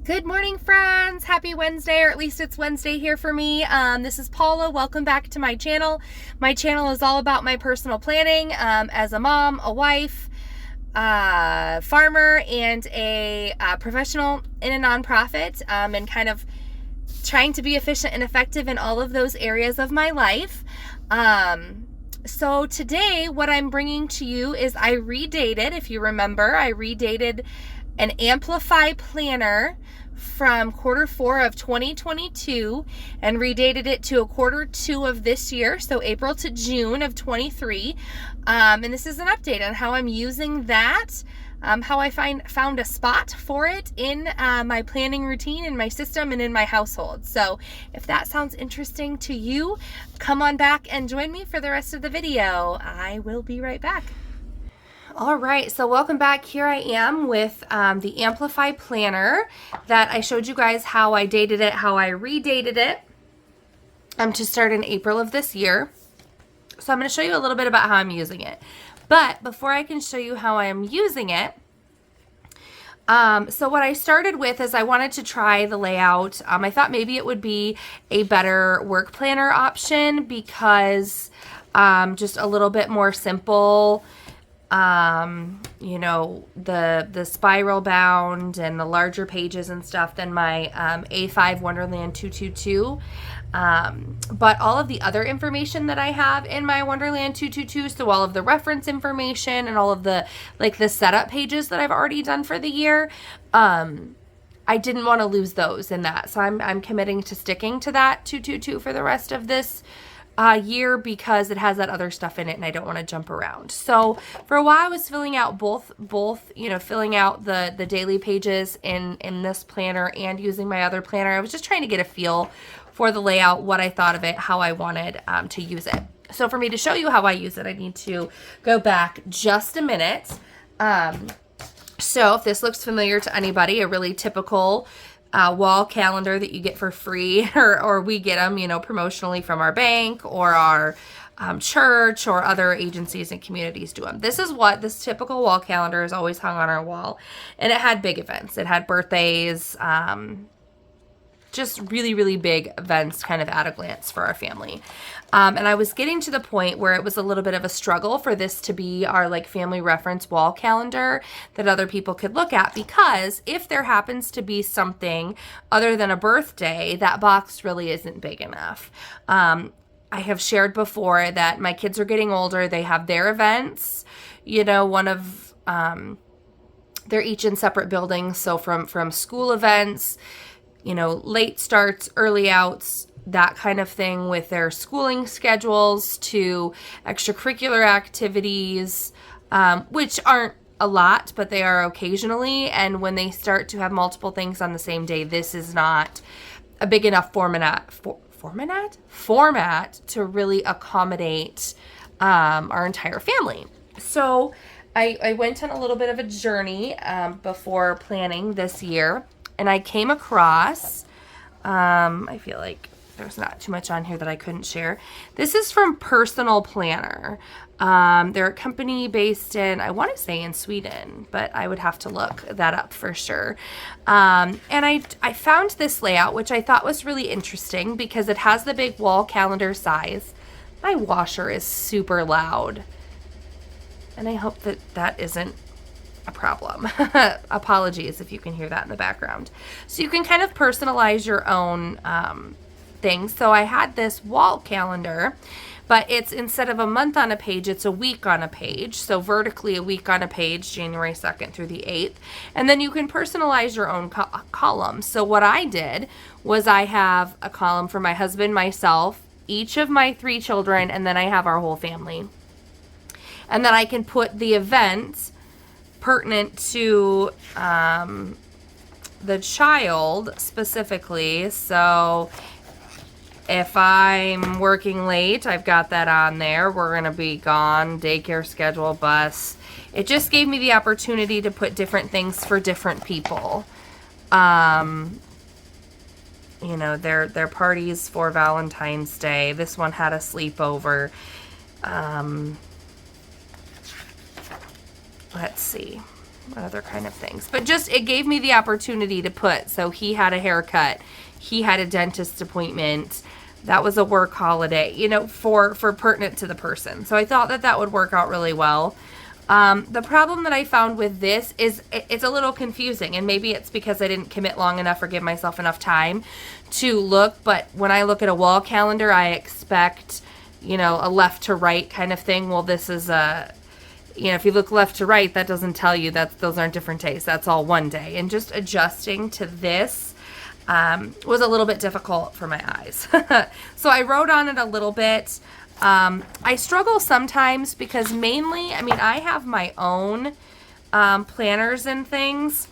Good morning, friends. Happy Wednesday, or at least it's Wednesday here for me. This is Paula. Welcome back to my channel. My channel is all about my personal planning as a mom, a wife, farmer, and a professional in a nonprofit, and kind of trying to be efficient and effective in all of those areas of my life. So today what I'm bringing to you is I redated, if you remember, I redated an Amplify Planner from Q4 of 2022 and redated it to Q2 of this year, so April to June of 23. And this is an update on how I'm using that, how I found a spot for it in my planning routine, in my system, and in my household. So if that sounds interesting to you, come on back and join me for the rest of the video. I will be right back. All right, so welcome back. Here I am with the Amplify Planner that I showed you guys how I dated it, how I redated it to start in April of this year. So I'm going to show you a little bit about how I'm using it. But before I can show you how I am using it, so what I started with is I wanted to try the layout. I thought maybe it would be a better work planner option because just a little bit more simple. You know, the spiral bound and the larger pages and stuff than my A5 Wonderland 222. But all of the other information that I have in my Wonderland 222, so all of the reference information and all of the the setup pages that I've already done for the year, I didn't want to lose those in that. So I'm committing to sticking to that 222 for the rest of this year because it has that other stuff in it and I don't want to jump around. So for a while I was filling out both, you know, filling out the daily pages in this planner and using my other planner. I was just trying to get a feel for the layout, what I thought of it, how I wanted to use it. So for me to show you how I use it, I need to go back just a minute. So if this looks familiar to anybody, a really typical wall calendar that you get for free, or we get them, you know, promotionally from our bank or our church or other agencies and communities do them. This is what this typical wall calendar is always hung on our wall. And it had big events. It had birthdays, just really, really big events kind of at a glance for our family. And I was getting to the point where it was a little bit of a struggle for this to be our family reference wall calendar that other people could look at, because if there happens to be something other than a birthday, that box really isn't big enough. I have shared before that my kids are getting older. They have their events, you know, they're each in separate buildings. So from school events, you know, late starts, early outs, that kind of thing with their schooling schedules, to extracurricular activities, which aren't a lot, but they are occasionally. And when they start to have multiple things on the same day, this is not a big enough format to really accommodate our entire family. So I went on a little bit of a journey before planning this year. And I came across, I feel like there's not too much on here that I couldn't share. This is from Personal Planner. They're a company based in, I want to say in Sweden, but I would have to look that up for sure. And I found this layout, which I thought was really interesting because it has the big wall calendar size. My washer is super loud. And I hope that that isn't a problem. Apologies if you can hear that in the background. So you can kind of personalize your own things. So I had this wall calendar, but it's, instead of a month on a page, it's a week on a page. So vertically a week on a page, January 2nd through the 8th. And then you can personalize your own column. So what I did was I have a column for my husband, myself, each of my 3 children, and then I have our whole family. And then I can put the events pertinent to the child specifically. So if I'm working late, I've got that on there. We're going to be gone, daycare schedule, bus. It just gave me the opportunity to put different things for different people. You know, their parties for Valentine's Day. This one had a sleepover. Let's see. what other kind of things? But just, it gave me the opportunity to put, so he had a haircut, he had a dentist appointment, that was a work holiday, you know, for pertinent to the person. So I thought that that would work out really well. The problem that I found with this is it's a little confusing, and maybe it's because I didn't commit long enough or give myself enough time to look, but when I look at a wall calendar, I expect, you know, a left to right kind of thing. Well, this is a, you know, if you look left to right, that doesn't tell you that those aren't different days. That's all one day. And just adjusting to this was a little bit difficult for my eyes. So I wrote on it a little bit. I struggle sometimes because mainly, I mean, I have my own planners and things.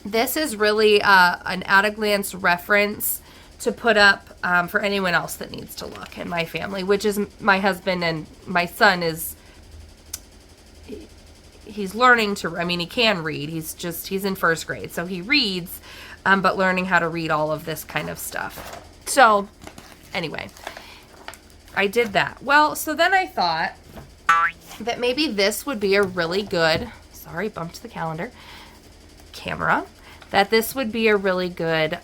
This is really an at-a-glance reference to put up for anyone else that needs to look in my family, which is my husband, and my son is, he's learning to, I mean, he can read. He's in first grade, so he reads, but learning how to read all of this kind of stuff. So anyway, I did that. Well, so then I thought that maybe this would be a really good, sorry, bumped the camera, that this would be a really good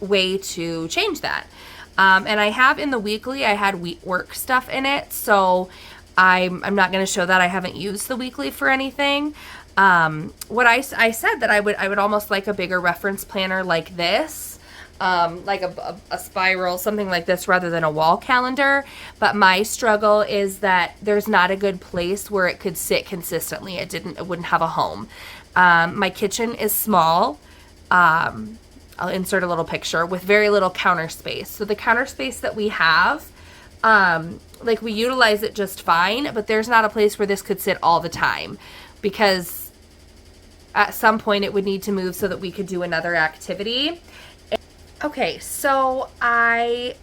way to change that. And I have in the weekly, I had work stuff in it, so I'm not going to show that. I haven't used the weekly for anything. What I said that I would almost like a bigger reference planner like this, like a spiral, something like this, rather than a wall calendar. But my struggle is that there's not a good place where it could sit consistently. It wouldn't have a home. My kitchen is small. I'll insert a little picture with very little counter space. So the counter space that we have, like, we utilize it just fine, but there's not a place where this could sit all the time, because at some point it would need to move so that we could do another activity. Okay, so I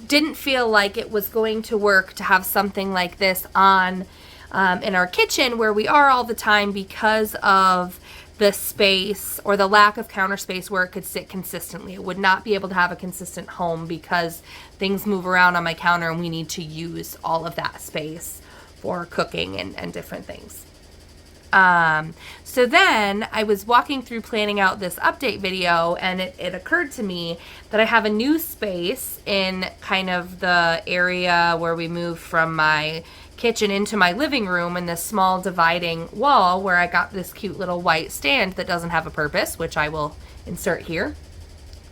didn't feel like it was going to work to have something like this on in our kitchen where we are all the time, because of the space or the lack of counter space where it could sit consistently. It would not be able to have a consistent home because things move around on my counter and we need to use all of that space for cooking and different things. So then I was walking through planning out this update video, and it occurred to me that I have a new space in kind of the area where we moved from my kitchen into my living room, in this small dividing wall where I got this cute little white stand that doesn't have a purpose, which I will insert here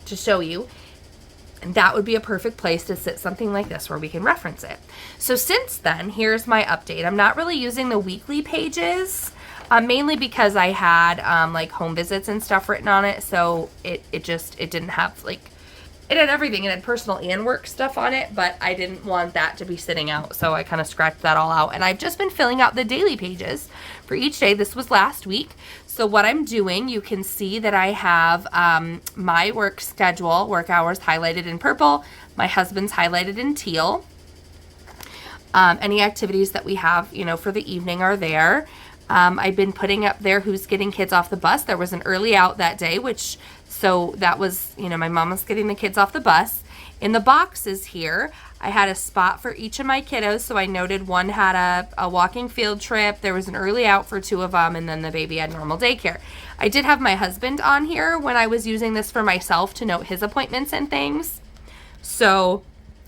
to show you. And that would be a perfect place to sit something like this where we can reference it. So since then, here's my update. I'm not really using the weekly pages, mainly because I had like home visits and stuff written on it. So it didn't have, like, it had everything. It had personal and work stuff on it, but I didn't want that to be sitting out. So I kind of scratched that all out. And I've just been filling out the daily pages for each day. This was last week. So what I'm doing, you can see that I have my work schedule, work hours highlighted in purple. My husband's highlighted in teal. Any activities that we have, you know, for the evening are there. I've been putting up there who's getting kids off the bus. There was an early out that day, so that was, you know, my mom was getting the kids off the bus. In the boxes here, I had a spot for each of my kiddos. So I noted one had a walking field trip. There was an early out for 2 of them, and then the baby had normal daycare. I did have my husband on here when I was using this for myself to note his appointments and things. So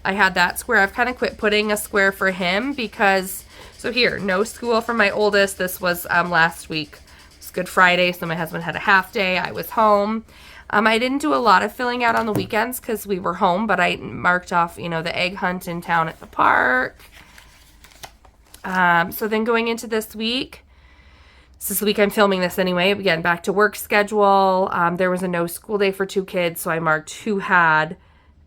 I had that square. I've kind of quit putting a square for him because, so here, no school for my oldest. This was last week. It's Good Friday, so my husband had a half day. I was home. I didn't do a lot of filling out on the weekends because we were home, but I marked off, you know, the egg hunt in town at the park. So then going into this is the week I'm filming this anyway. Again, back to work schedule. There was a no school day for 2 kids, so I marked who had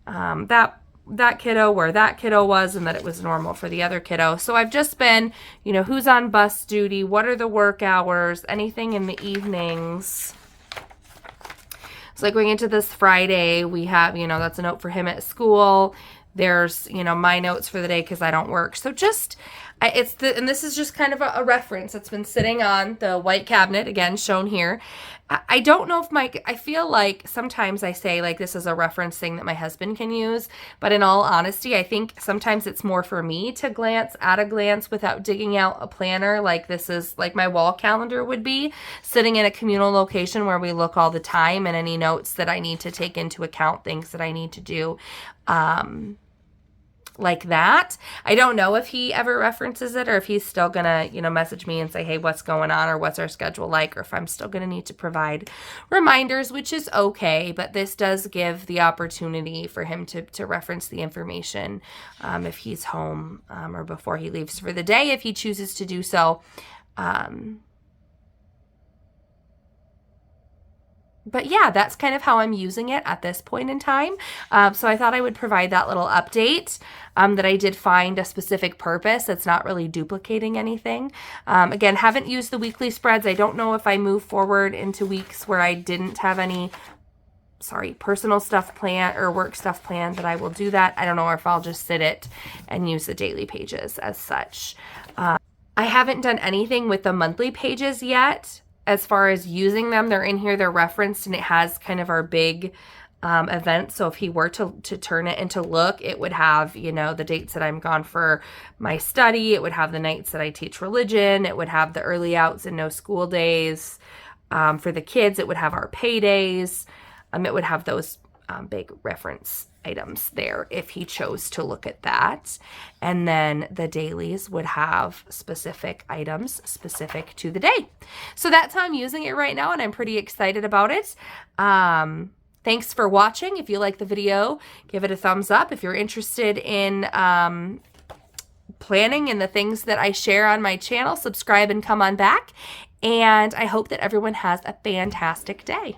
that kiddo, where that kiddo was, and that it was normal for the other kiddo. So I've just been, you know, who's on bus duty, what are the work hours, anything in the evenings. So like going into this Friday, we have, you know, that's a note for him at school. There's, you know, my notes for the day because I don't work. So just, and this is just kind of a reference that's been sitting on the white cabinet, again, shown here. I don't know if I feel like sometimes I say like this is a reference thing that my husband can use, but in all honesty, I think sometimes it's more for me to glance at a glance without digging out a planner. Like this is like my wall calendar would be, sitting in a communal location where we look all the time, and any notes that I need to take into account, things that I need to do. Like that. I don't know if he ever references it or if he's still gonna, you know, message me and say, hey, what's going on, or what's our schedule like, or if I'm still gonna need to provide reminders, which is okay, but this does give the opportunity for him to reference the information if he's home or before he leaves for the day, if he chooses to do so. But yeah, that's kind of how I'm using it at this point in time. So I thought I would provide that little update that I did find a specific purpose that's not really duplicating anything. Again, haven't used the weekly spreads. I don't know if I move forward into weeks where I didn't have any, personal stuff planned or work stuff planned, that I will do that. I don't know if I'll just sit it and use the daily pages as such. I haven't done anything with the monthly pages yet. As far as using them, they're in here, they're referenced, and it has kind of our big events. So if he were to turn it into look, it would have, you know, the dates that I'm gone for my study. It would have the nights that I teach religion. It would have the early outs and no school days. For the kids, it would have our paydays. It would have those big reference items there if he chose to look at that. And then the dailies would have specific items specific to the day. So that's how I'm using it right now, and I'm pretty excited about it. Thanks for watching. If you like the video, give it a thumbs up. If you're interested in planning and the things that I share on my channel, subscribe and come on back. And I hope that everyone has a fantastic day.